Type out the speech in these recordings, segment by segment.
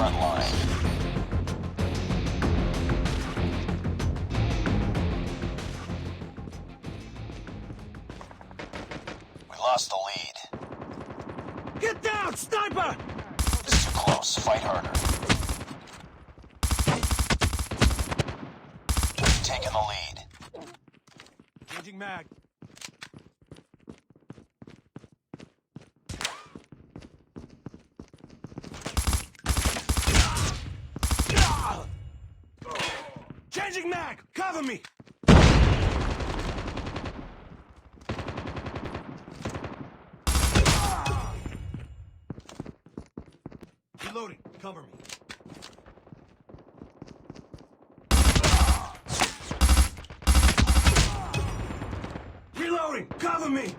front line. We lost the lead. Get down, sniper! It's too close. Fight harder. We've taken the lead. Changing mag. Changing mag! Cover me! Reloading. Cover me. Reloading. Cover me.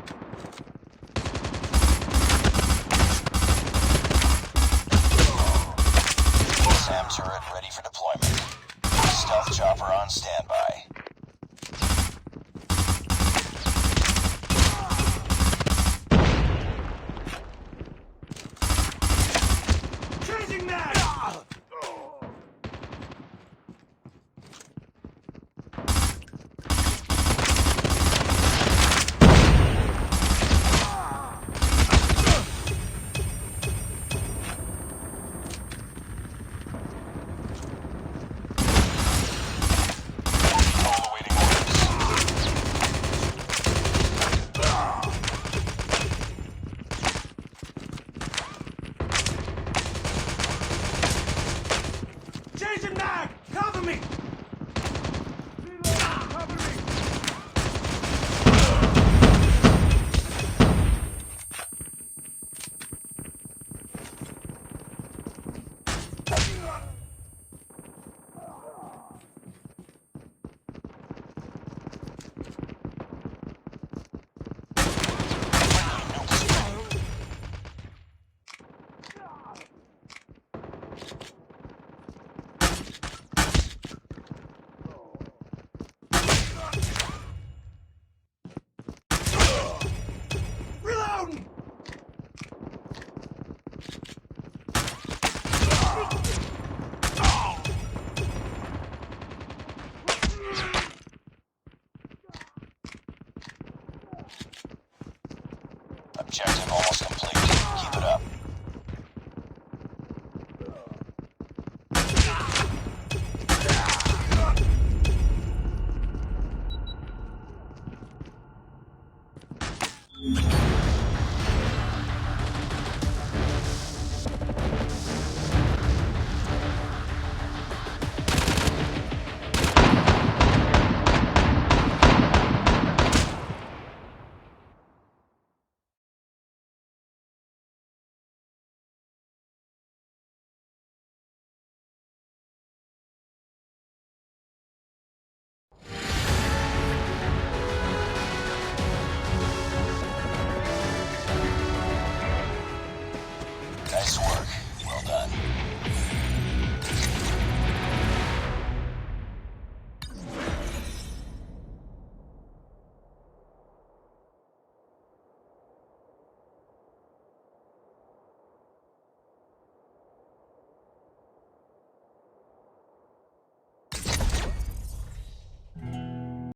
SAM turret ready for deployment. Stealth chopper on standby.